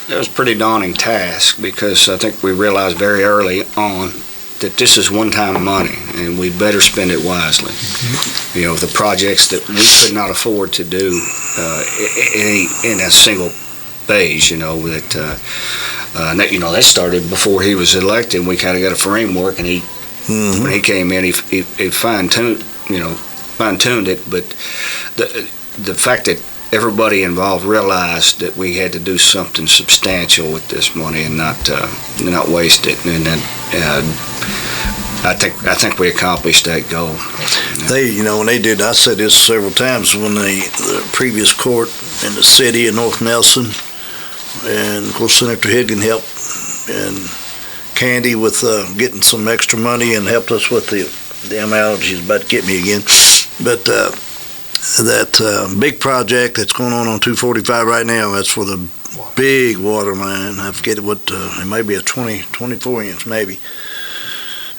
that was a pretty daunting task, because I think we realized very early on that this is one-time money, and we better spend it wisely. The projects that we could not afford to do in a single phase, that started before he was elected. We kind of got a framework, and when he came in, he fine-tuned it, but the fact that everybody involved realized that we had to do something substantial with this money and not waste it, and I think we accomplished that goal. When they did, I said this several times, when the previous court in the city of North Nelson, and of course Senator Higgin helped, and Candy with getting some extra money, and helped us with the allergies about to get me again, but that big project that's going on 245 right now, that's for the big water line. I forget what, it may be a 24 inch maybe.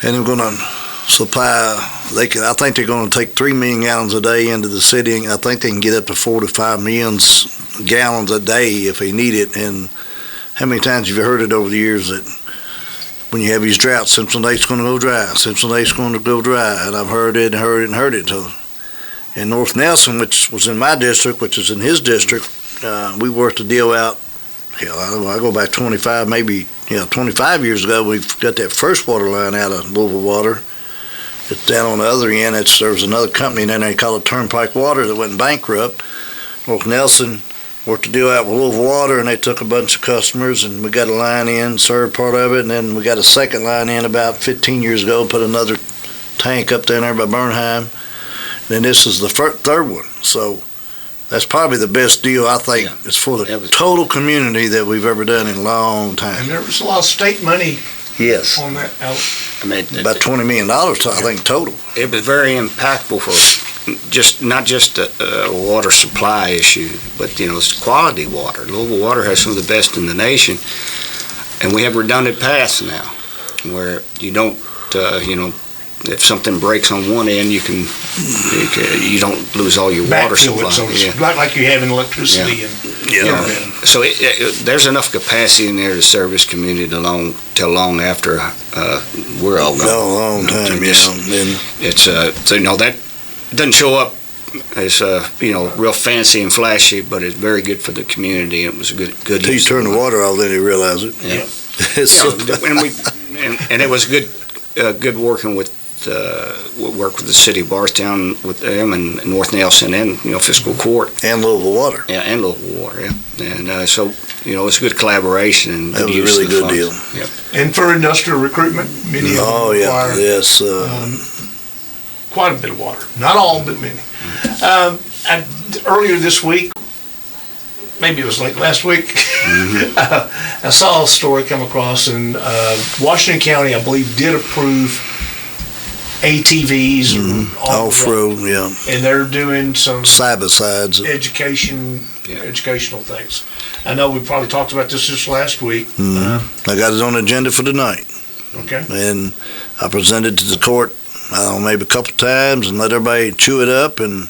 And they're going to supply, I think they're going to take 3 million gallons a day into the city. I think they can get up to 4 to 5 million gallons a day if they need it. And how many times have you heard it over the years that when you have these droughts, Simpson Lake's going to go dry, Simpson Lake's going to go dry. And I've heard it and heard it and heard it. So in North Nelson, which was in my district, which is in his district, we worked a deal out. Hell, I go back 25 years ago. We got that first water line out of Louisville Water. It's down on the other end. There's another company down there, they call it Turnpike Water, that went bankrupt. North Nelson worked a deal out with Louisville Water, and they took a bunch of customers, and we got a line in, served part of it, and then we got a second line in about 15 years ago, put another tank up there by Bernheim. Then this is the third one. So that's probably the best deal, I think, it's for the total community that we've ever done in a long time. And there was a lot of state money Yes. on that. About $20 million, I think, total. It was very impactful for not just a water supply issue, but it's quality water. Louisville Water has some of the best in the nation, and we have redundant paths now, where you don't, if something breaks on one end, you don't lose all your water supply. Like you have in electricity and internet. So there's enough capacity in there to serve this community till long after we're all gone. A long time, It's that doesn't show up as real fancy and flashy, but it's very good for the community. It was a good. Until you turn the water off, then you realize it. Yeah. And it was good working with. Work with the city of Bardstown with them and North Nelson and fiscal court and Louisville Water. Yeah, and Louisville Water. Yeah, and so it's a good collaboration and that was a really good deal. Yeah. And for industrial recruitment, many of them require quite a bit of water. Not all, but many. Earlier this week, maybe it was late last week, I saw a story come across, and Washington County, I believe, did approve ATVs off-road, and they're doing some side-by-sides, educational things. I know we probably talked about this just last week. I got it on the agenda for tonight. Okay. And I presented to the court, maybe a couple times, and let everybody chew it up and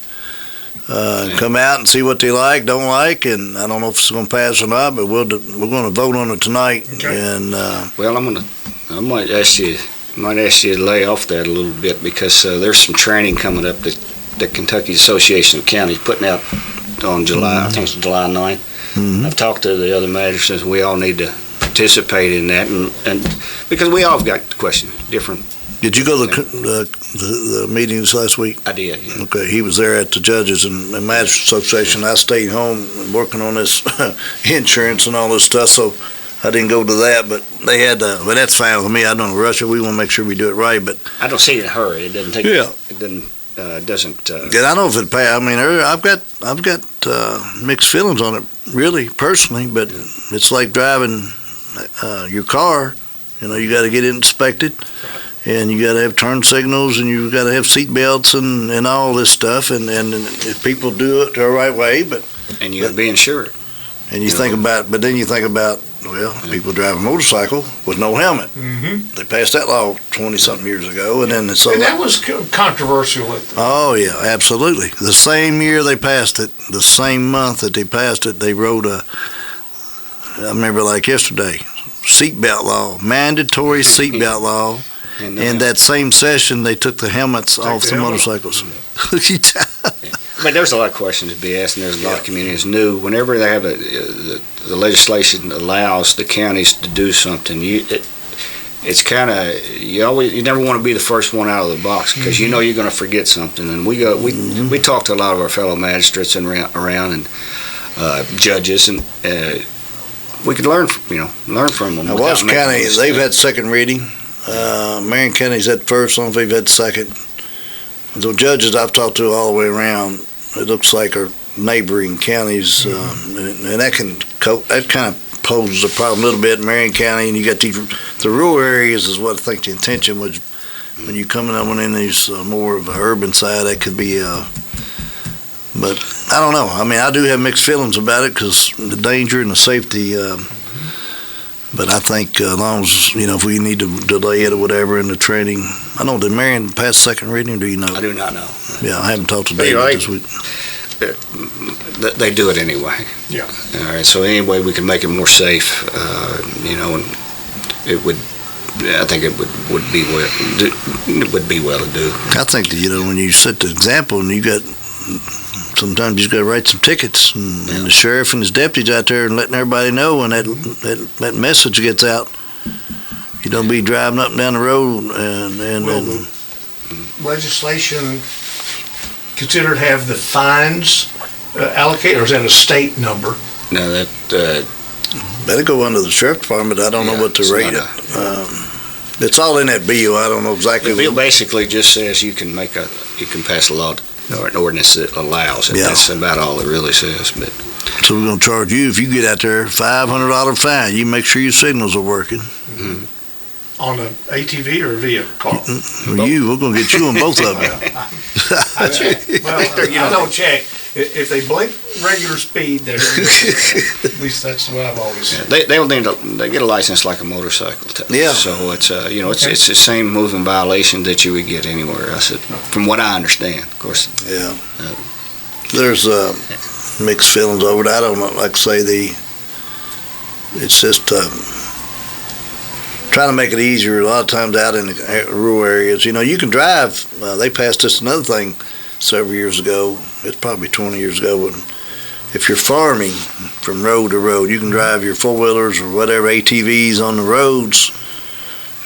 come out and see what they like, don't like, and I don't know if it's going to pass or not, but we're going to vote on it tonight. Okay. And well, I might ask you to lay off that a little bit, because there's some training coming up that the Kentucky Association of Counties putting out on July, I think it's July 9th. I've talked to the other magistrates. We all need to participate in that, and because we all have got questions, different. Did you go to the meetings last week? I did. Yeah. Okay, he was there at the Judges and Magistrates Association. I stayed home working on this insurance and all this stuff, so I didn't go to that, but they had, but that's fine with me. I don't rush it. We want to make sure we do it right, but I don't see it in a hurry. It doesn't take. Yeah. It doesn't. I know if it pass. I mean, I've got mixed feelings on it, really, personally. But it's like driving your car. You got to get it inspected, and you got to have turn signals, and you got to have seat belts and all this stuff. And if people do it the right way, and you got to be insured. And you think about, but then you think about, people drive a motorcycle with no helmet. They passed that law 20-something years ago, and then and that was controversial. Oh yeah, absolutely. The same year they passed it, the same month that they passed it, they wrote I remember like yesterday, seatbelt law, mandatory seatbelt law. In that same session, they took the helmets off the motorcycles. But there's a lot of questions to be asked, and there's a lot of communities new. Whenever they have the legislation allows the counties to do something, it's kind of you never want to be the first one out of the box, because you're going to forget something. And we talk to a lot of our fellow magistrates and around and judges, and we could learn from them. Now, Washington County, they've had second reading. Marion County's had first. I don't know if they've had second. The judges I've talked to all the way around, it looks like are neighboring counties, and that kind of poses a problem a little bit in Marion County. And you got the rural areas is what I think the intention was. When you coming up in these more of an urban side, that could be. But I don't know. I mean, I do have mixed feelings about it, because the danger and the safety. But I think as long as, if we need to delay it or whatever in the training. I know, did Marion pass second reading, do you know? I do not know. Yeah, I haven't talked to David this week. They do it anyway. Yeah. All right, so any way we can make it more safe, and it would, I think it would be well to do. I think that, when you set the example, and sometimes you just got to write some tickets, and the sheriff and his deputies out there and letting everybody know when that message gets out. You don't be driving up and down the road and legislation considered have the fines allocated, or is that a state number? No, that, Better go under the sheriff department. I don't know what to it's rate not it. It's all in that bill. I don't know exactly. the bill basically just says you can pass a law or an ordinance that allows it. Yeah. That's about all it really says, but. So we're going to charge you, if you get out there, $500 fine. You make sure your signals are working. On an ATV or a vehicle car? We're going to get you on both of them. I check. Well, I don't check. If they blink regular speed, they're at least that's the way I've always said. They get a license like a motorcycle. Yeah. So it's it's the same moving violation that you would get anywhere else. From what I understand, of course. Yeah. There's mixed feelings over it. I don't know. Like I say, it's just trying to make it easier. A lot of times out in the rural areas, you can drive. They passed this another thing several years ago. It's probably 20 years ago. And if you're farming from road to road, you can drive your four-wheelers or whatever ATVs on the roads,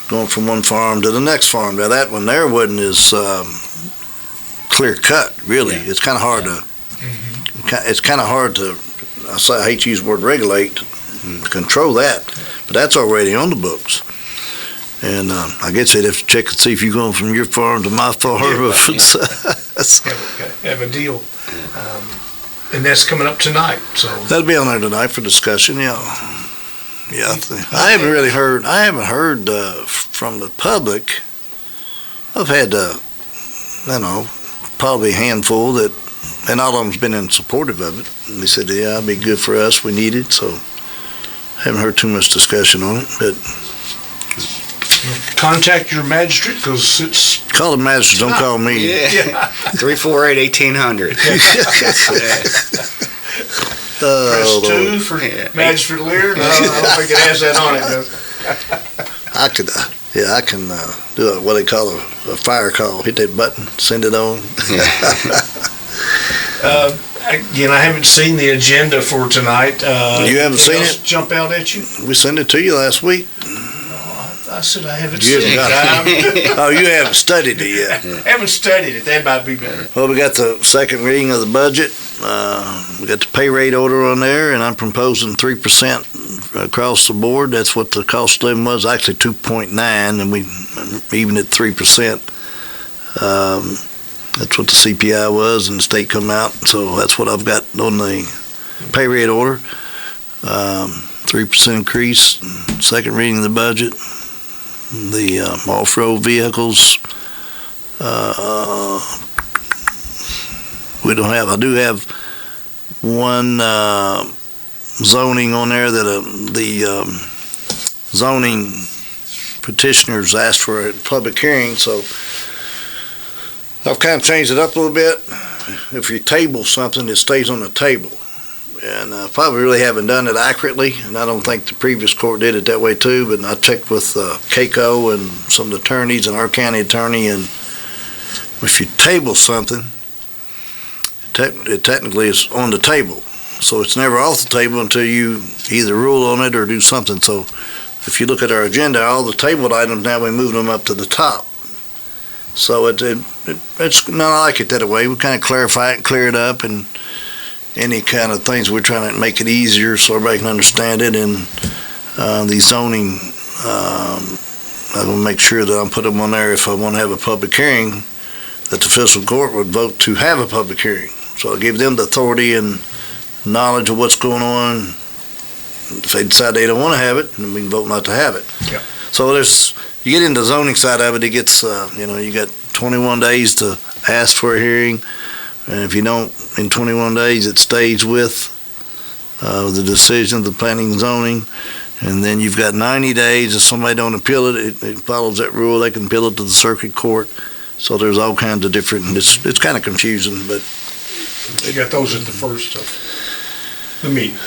going from one farm to the next farm. Now that one there wasn't as clear cut, really. Yeah. It's kind of hard to. It's kind of hard to. I hate to use the word regulate, to control that, but that's already on the books. And I guess they'd have to check and see if you're going from your farm to my farm. Have a deal. And that's coming up tonight, so. That'll be on there tonight for discussion, yeah. Yeah, I haven't really heard, from the public. I've had, probably a handful that, and all of them's been in supportive of it. And they said, yeah, it'd be good for us, we need it, so haven't heard too much discussion on it, but. Contact your magistrate, because it's. Call the magistrate, don't call me. Yeah. 348-1800. Press 2 for Magistrate Lear. No, I don't think it has that on it, does it? I can do what they call a fire call. Hit that button, send it on. Again, I haven't seen the agenda for tonight. You haven't seen else it? Jump out at you? We sent it to you last week. I said I haven't You seen haven't it. Oh, you haven't studied it yet. Haven't studied it. That might be better. Well, we got the second reading of the budget. We got the pay rate order on there, and I'm proposing 3% across the board. That's what the cost of living was, actually 2.9, and we even at 3%. That's what the CPI was, and the state come out. So that's what I've got on the pay rate order. 3% increase, second reading of the budget. The off-road vehicles, I do have one zoning on there that the zoning petitioners asked for a public hearing, so I've kind of changed it up a little bit. If you table something, it stays on the table. And I probably really haven't done it accurately, and I don't think the previous court did it that way too, but I checked with CAECO and some of the attorneys and our county attorney, and if you table something, it technically is on the table. So it's never off the table until you either rule on it or do something. So if you look at our agenda, all the tabled items, now we move them up to the top. So it's not like it that way. We kind of clarify it and clear it up, and any kind of things we're trying to make it easier so everybody can understand it. And the zoning, I'm going to make sure that I'm putting them on there if I want to have a public hearing, that the fiscal court would vote to have a public hearing. So I give them the authority and knowledge of what's going on. If they decide they don't want to have it, then we can vote not to have it. Yeah. So you get into the zoning side of it, it gets, you got 21 days to ask for a hearing. And if you don't, in 21 days, it stays with the decision of the planning and zoning. And then you've got 90 days. If somebody don't appeal it, it follows that rule. They can appeal it to the circuit court. So there's all kinds of different, it's kind of confusing, but. You got those at the first of the meeting.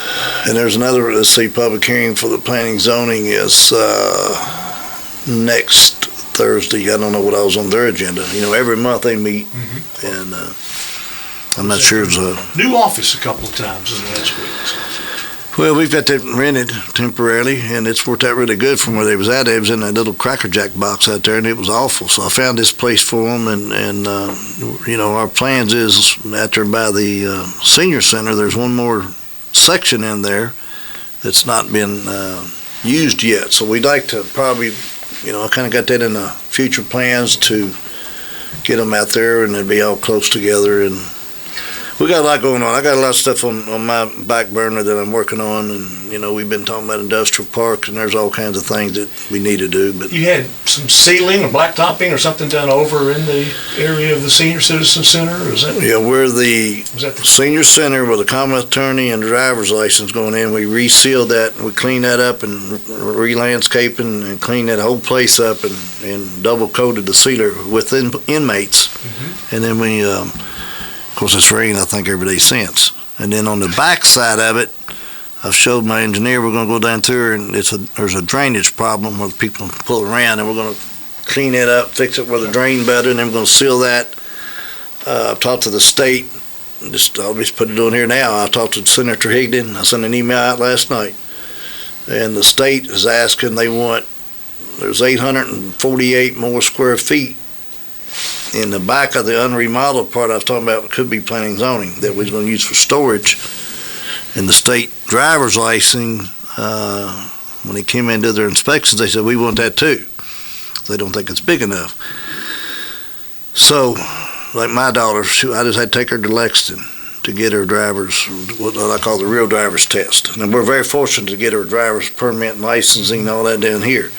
And there's another, public hearing for the planning zoning is next Thursday. I don't know what I was on their agenda. Every month they meet, and I'm not sure it's a new office a couple of times in the last week. So. Well, we've got that rented temporarily, and it's worked out really good from where they was at. It was in that little Cracker Jack box out there, and it was awful. So I found this place for them, and our plans is out there by the senior center, there's one more section in there that's not been used yet. So we'd like to probably, I kind of got that in the future plans to get them out there and they'd be all close together. And we got a lot going on. I got a lot of stuff on my back burner that I'm working on, and we've been talking about industrial parks, and there's all kinds of things that we need to do. But you had some sealing or blacktopping or something done over in the area of the Senior Citizen Center, or is that? Yeah, we're the Was that the senior center with a common attorney and driver's license going in. We resealed that, and we cleaned that up and re-landscaping and cleaned that whole place up and double coated the sealer with inmates. Mm-hmm. And then we, of course, it's rained, I think, every day since. And then on the back side of it, I showed my engineer we're going to go down through, and there's a drainage problem where people pull around, and we're going to clean it up, fix it where the drain better, and then we're going to seal that. I've talked to the state. I'll just put it on here now. I talked to Senator Higdon. I sent an email out last night, and the state is asking there's 848 more square feet in the back of the unremodeled part I was talking about. Could be planning zoning that we're going to use for storage. And the state driver's license, when they came in to their inspections, they said, we want that too. They don't think it's big enough. So, like my daughter, I just had to take her to Lexington to get her driver's, what I call the real driver's test. And we're very fortunate to get her driver's permit and licensing and all that down here.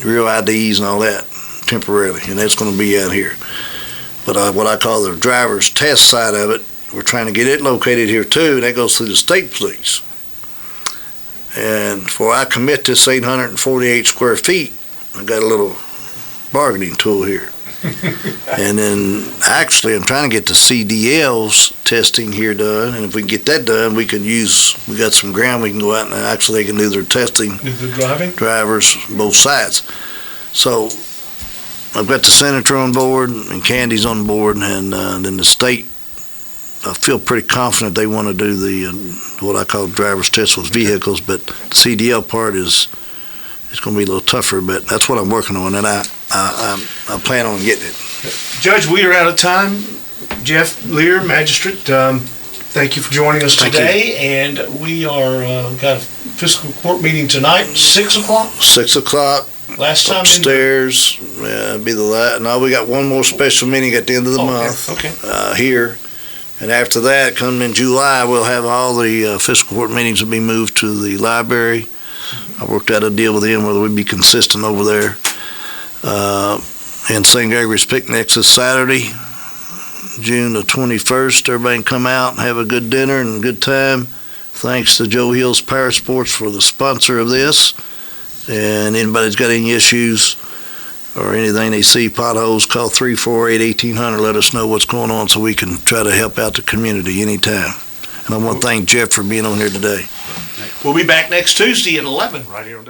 Real IDs and all that, temporarily, and that's going to be out here. But what I call the driver's test side of it, we're trying to get it located here too, and that goes through the state police. And before I commit this 848 square feet, I got a little bargaining tool here. And then actually I'm trying to get the CDL's testing here done, and if we can get that done, we got some ground we can go out and actually they can do their testing. Do the driving? Drivers, both sides. So I've got the senator on board and Candy's on board, and then the state, I feel pretty confident they want to do the what I call driver's test with vehicles, but the CDL part it's going to be a little tougher, but that's what I'm working on, and I plan on getting it. Judge, we are out of time. Jeff Lear, Magistrate, thank you for joining us today, and we are got a fiscal court meeting tonight, 6 o'clock? 6 o'clock. Last time upstairs. It'll be the last. No, we got one more special meeting at the end of the month. Okay. Here. And after that, coming in July, we'll have all the fiscal court meetings will be moved to the library. I worked out a deal with them whether we'd be consistent over there. And St. Gregory's Picnics is Saturday, June the 21st. Everybody can come out and have a good dinner and a good time. Thanks to Joe Hill's Power Sports for the sponsor of this. And anybody's got any issues or anything they see, potholes, call 348-1800. Let us know what's going on so we can try to help out the community anytime. And I want to thank Jeff for being on here today. We'll be back next Tuesday at 11 right here on